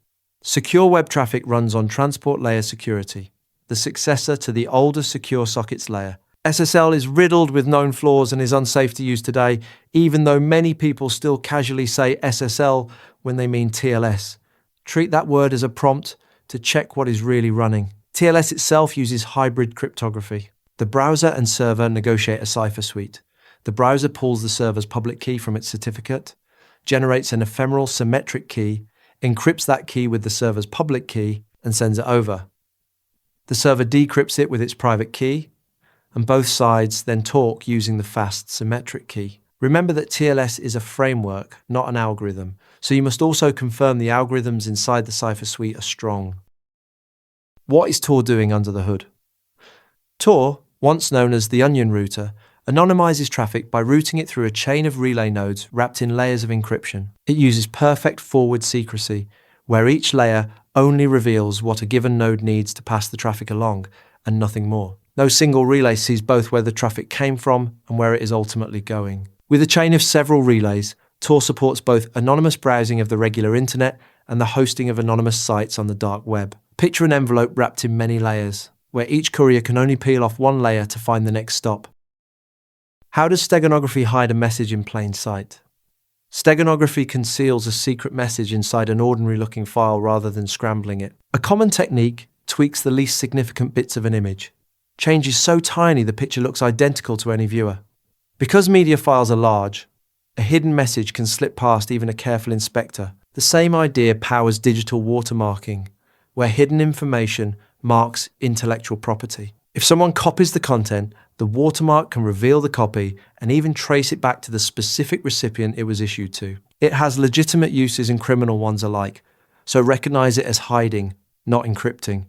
Secure web traffic runs on transport layer security, the successor to the older secure sockets layer. SSL is riddled with known flaws and is unsafe to use today, even though many people still casually say SSL when they mean TLS. Treat that word as a prompt to check what is really running. TLS itself uses hybrid cryptography. The browser and server negotiate a cipher suite. The browser pulls the server's public key from its certificate, generates an ephemeral symmetric key, encrypts that key with the server's public key, and sends it over. The server decrypts it with its private key, and both sides then talk using the fast symmetric key. Remember that TLS is a framework, not an algorithm, so you must also confirm the algorithms inside the cipher suite are strong. What is Tor doing under the hood? Tor, once known as the onion router, anonymizes traffic by routing it through a chain of relay nodes wrapped in layers of encryption. It uses perfect forward secrecy, where each layer only reveals what a given node needs to pass the traffic along, and nothing more. No single relay sees both where the traffic came from and where it is ultimately going. With a chain of several relays, Tor supports both anonymous browsing of the regular internet and the hosting of anonymous sites on the dark web. Picture an envelope wrapped in many layers, where each courier can only peel off one layer to find the next stop. How does steganography hide a message in plain sight? Steganography conceals a secret message inside an ordinary-looking file rather than scrambling it. A common technique tweaks the least significant bits of an image. Change is so tiny the picture looks identical to any viewer. Because media files are large, a hidden message can slip past even a careful inspector. The same idea powers digital watermarking, where hidden information marks intellectual property. If someone copies the content, the watermark can reveal the copy and even trace it back to the specific recipient it was issued to. It has legitimate uses and criminal ones alike, so recognize it as hiding, not encrypting.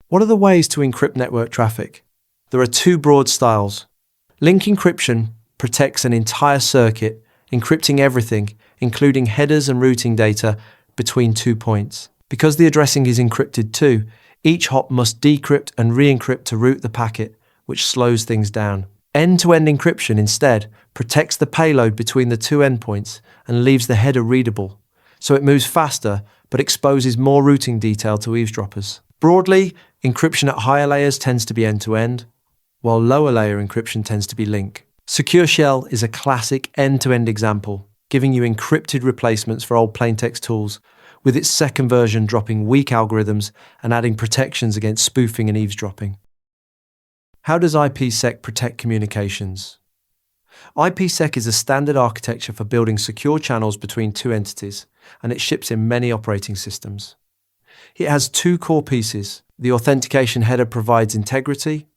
What are the ways to encrypt network traffic? There are two broad styles. Link encryption protects an entire circuit, encrypting everything, including headers and routing data, between 2 points. Because the addressing is encrypted too, each hop must decrypt and re-encrypt to route the packet, which slows things down. End-to-end encryption, instead, protects the payload between the two endpoints and leaves the header readable, so it moves faster but exposes more routing detail to eavesdroppers. Broadly, encryption at higher layers tends to be end-to-end, while lower layer encryption tends to be link. Secure Shell is a classic end-to-end example, giving you encrypted replacements for old plaintext tools, with its second version dropping weak algorithms and adding protections against spoofing and eavesdropping. How does IPsec protect communications? IPsec is a standard architecture for building secure channels between two entities, and it ships in many operating systems. It has two core pieces. The authentication header provides integrity,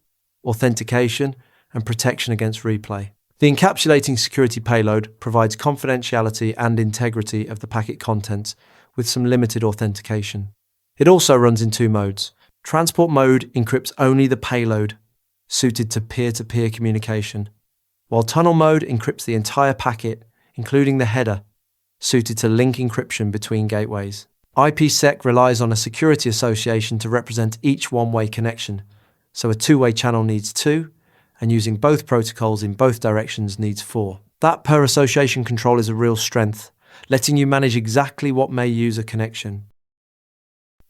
authentication, and protection against replay. The encapsulating security payload provides confidentiality and integrity of the packet contents with some limited authentication. It also runs in two modes. Transport mode encrypts only the payload, suited to peer-to-peer communication, while tunnel mode encrypts the entire packet, including the header, suited to link encryption between gateways. IPsec relies on a security association to represent each one-way connection, so a two-way channel needs two, and using both protocols in both directions needs four. That per-association control is a real strength, letting you manage exactly what may use a connection.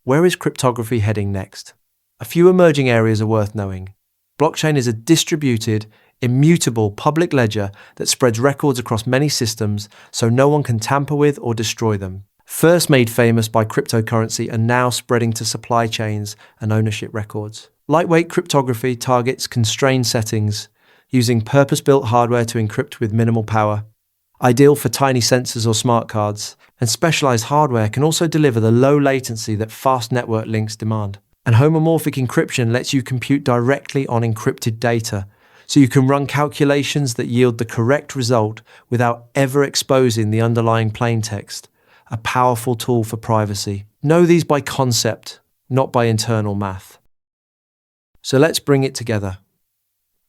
Where is cryptography heading next? A few emerging areas are worth knowing. Blockchain is a distributed, immutable public ledger that spreads records across many systems so no one can tamper with or destroy them. First made famous by cryptocurrency and now spreading to supply chains and ownership records. Lightweight cryptography targets constrained settings, using purpose-built hardware to encrypt with minimal power. Ideal for tiny sensors or smart cards, and specialized hardware can also deliver the low latency that fast network links demand. And homomorphic encryption lets you compute directly on encrypted data, so you can run calculations that yield the correct result without ever exposing the underlying plaintext, a powerful tool for privacy. Know these by concept, not by internal math. So let's bring it together.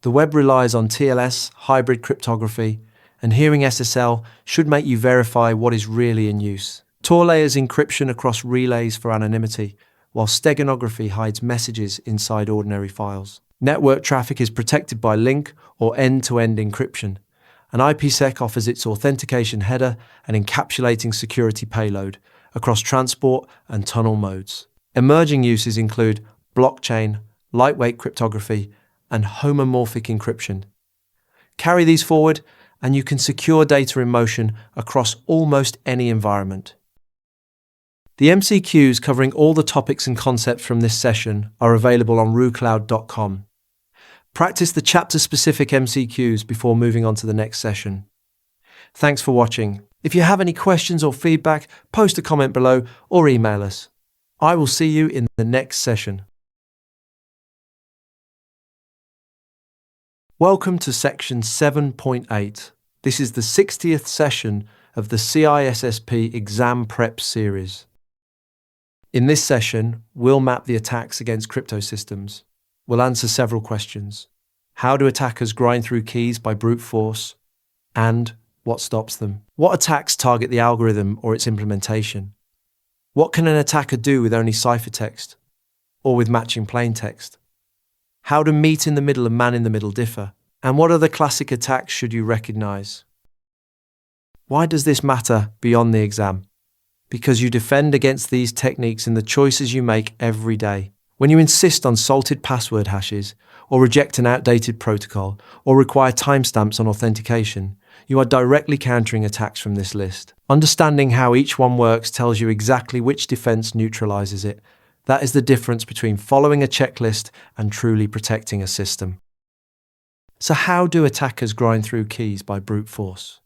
The web relies on TLS, hybrid cryptography, and hearing SSL should make you verify what is really in use. Tor layers encryption across relays for anonymity, while steganography hides messages inside ordinary files. Network traffic is protected by link or end-to-end encryption, and IPsec offers its authentication header and encapsulating security payload across transport and tunnel modes. Emerging uses include blockchain, lightweight cryptography, and homomorphic encryption. Carry these forward, and you can secure data in motion across almost any environment. The MCQs covering all the topics and concepts from this session are available on RooCloud.com. Practice the chapter-specific MCQs before moving on to the next session. Thanks for watching. If you have any questions or feedback, post a comment below or email us. I will see you in the next session. Welcome to section 7.8. This is the 60th session of the CISSP Exam Prep series. In this session, we'll map the attacks against crypto systems. We'll answer several questions. How do attackers grind through keys by brute force? And what stops them? What attacks target the algorithm or its implementation? What can an attacker do with only ciphertext or with matching plaintext? How do meet in the middle and man in the middle differ? And what other classic attacks should you recognize? Why does this matter beyond the exam? Because you defend against these techniques in the choices you make every day. When you insist on salted password hashes, or reject an outdated protocol, or require timestamps on authentication, you are directly countering attacks from this list. Understanding how each one works tells you exactly which defense neutralizes it. That is the difference between following a checklist and truly protecting a system. So how do attackers grind through keys by brute force?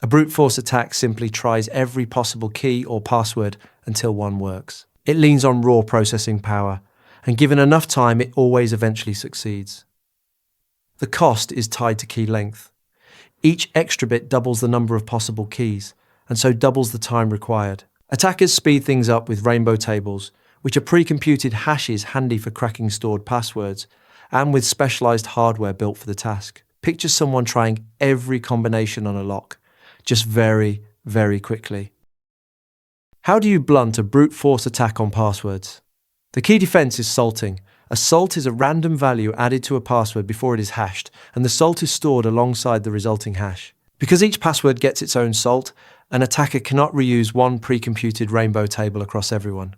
A brute force attack simply tries every possible key or password until one works. It leans on raw processing power, and given enough time, it always eventually succeeds. The cost is tied to key length. Each extra bit doubles the number of possible keys, and so doubles the time required. Attackers speed things up with rainbow tables, which are pre-computed hashes handy for cracking stored passwords, and with specialized hardware built for the task. Picture someone trying every combination on a lock, just very, very quickly. How do you blunt a brute force attack on passwords? The key defense is salting. A salt is a random value added to a password before it is hashed, and the salt is stored alongside the resulting hash. Because each password gets its own salt, an attacker cannot reuse one pre-computed rainbow table across everyone.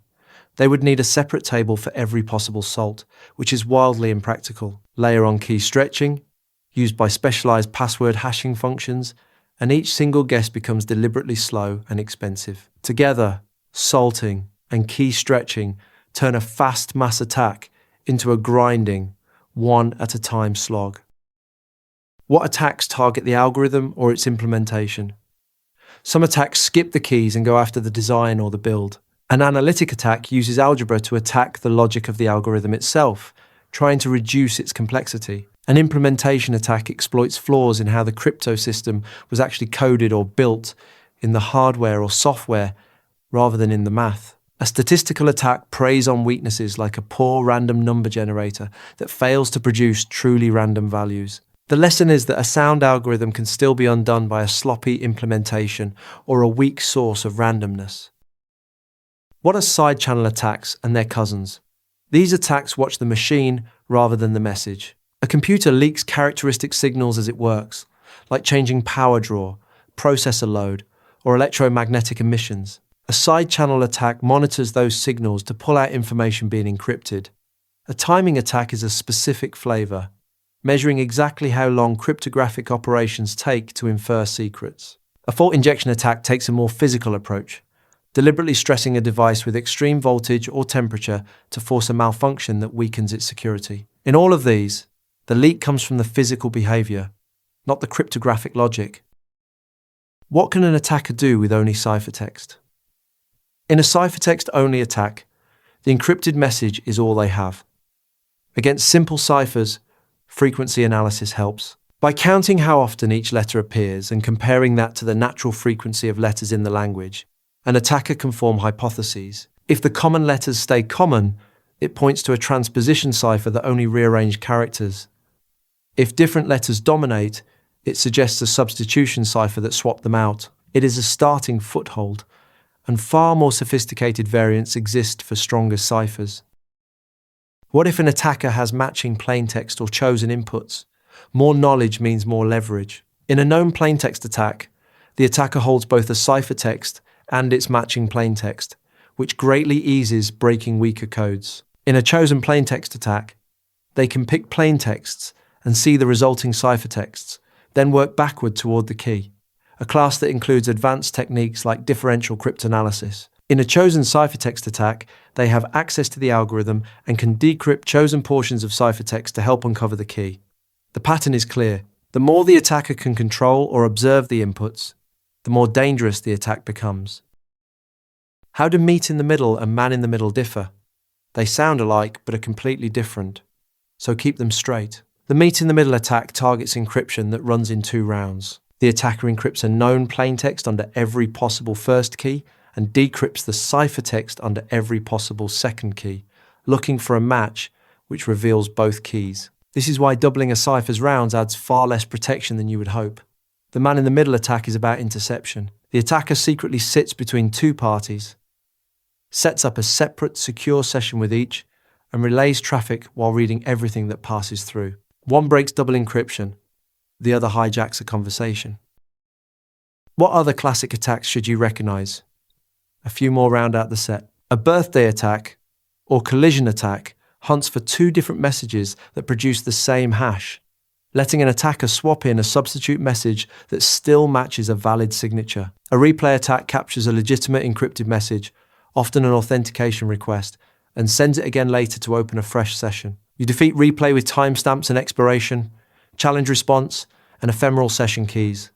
They would need a separate table for every possible salt, which is wildly impractical. Layer on key stretching, used by specialized password hashing functions, and each single guess becomes deliberately slow and expensive. Together, salting and key stretching turn a fast mass attack into a grinding, one-at-a-time slog. What attacks target the algorithm or its implementation? Some attacks skip the keys and go after the design or the build. An analytic attack uses algebra to attack the logic of the algorithm itself, trying to reduce its complexity. An implementation attack exploits flaws in how the crypto system was actually coded or built in the hardware or software rather than in the math. A statistical attack preys on weaknesses like a poor random number generator that fails to produce truly random values. The lesson is that a sound algorithm can still be undone by a sloppy implementation or a weak source of randomness. What are side channel attacks and their cousins? These attacks watch the machine rather than the message. A computer leaks characteristic signals as it works, like changing power draw, processor load, or electromagnetic emissions. A side channel attack monitors those signals to pull out information being encrypted. A timing attack is a specific flavor, measuring exactly how long cryptographic operations take to infer secrets. A fault injection attack takes a more physical approach, deliberately stressing a device with extreme voltage or temperature to force a malfunction that weakens its security. In all of these, the leak comes from the physical behavior, not the cryptographic logic. What can an attacker do with only ciphertext? In a ciphertext-only attack, the encrypted message is all they have. Against simple ciphers, frequency analysis helps. By counting how often each letter appears and comparing that to the natural frequency of letters in the language, an attacker can form hypotheses. If the common letters stay common, it points to a transposition cipher that only rearranged characters. If different letters dominate, it suggests a substitution cipher that swapped them out. It is a starting foothold, and far more sophisticated variants exist for stronger ciphers. What if an attacker has matching plaintext or chosen inputs? More knowledge means more leverage. In a known plaintext attack, the attacker holds both a ciphertext and its matching plaintext, which greatly eases breaking weaker codes. In a chosen plaintext attack, they can pick plaintexts and see the resulting ciphertexts, then work backward toward the key, a class that includes advanced techniques like differential cryptanalysis. In a chosen ciphertext attack, they have access to the algorithm and can decrypt chosen portions of ciphertext to help uncover the key. The pattern is clear. The more the attacker can control or observe the inputs, the more dangerous the attack becomes. How do meet in the middle and man in the middle differ? They sound alike but are completely different, so keep them straight. The meet in the middle attack targets encryption that runs in 2 rounds. The attacker encrypts a known plaintext under every possible first key and decrypts the ciphertext under every possible second key, looking for a match which reveals both keys. This is why doubling a cipher's rounds adds far less protection than you would hope. The man in the middle attack is about interception. The attacker secretly sits between 2 parties, sets up a separate secure session with each, and relays traffic while reading everything that passes through. One breaks double encryption, the other hijacks a conversation. What other classic attacks should you recognize? A few more round out the set. A birthday attack or collision attack hunts for 2 different messages that produce the same hash, letting an attacker swap in a substitute message that still matches a valid signature. A replay attack captures a legitimate encrypted message, often an authentication request, and sends it again later to open a fresh session. You defeat replay with timestamps and expiration, challenge response, and ephemeral session keys.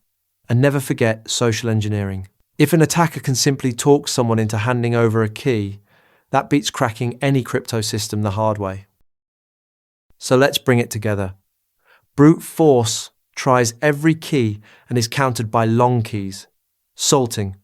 And never forget social engineering. If an attacker can simply talk someone into handing over a key, that beats cracking any crypto system the hard way. So let's bring it together. Brute force tries every key and is countered by long keys, salting,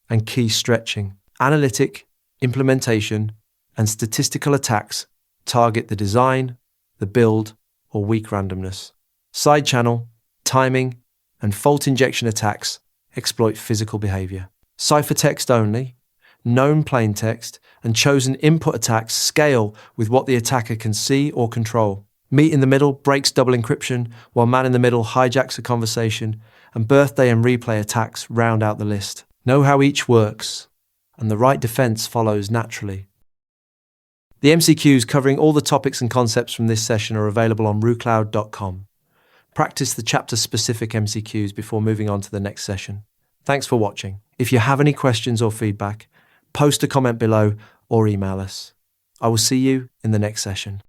and key stretching. Analytic, implementation, and statistical attacks target the design, the build, or weak randomness. Side channel, timing, and fault injection attacks exploit physical behavior. Ciphertext only, known plaintext, and chosen input attacks scale with what the attacker can see or control. Meet in the middle breaks double encryption, while man in the middle hijacks a conversation, and birthday and replay attacks round out the list. Know how each works, and the right defense follows naturally. The MCQs covering all the topics and concepts from this session are available on RooCloud.com. Practice the chapter-specific MCQs before moving on to the next session. Thanks for watching. If you have any questions or feedback, post a comment below or email us. I will see you in the next session.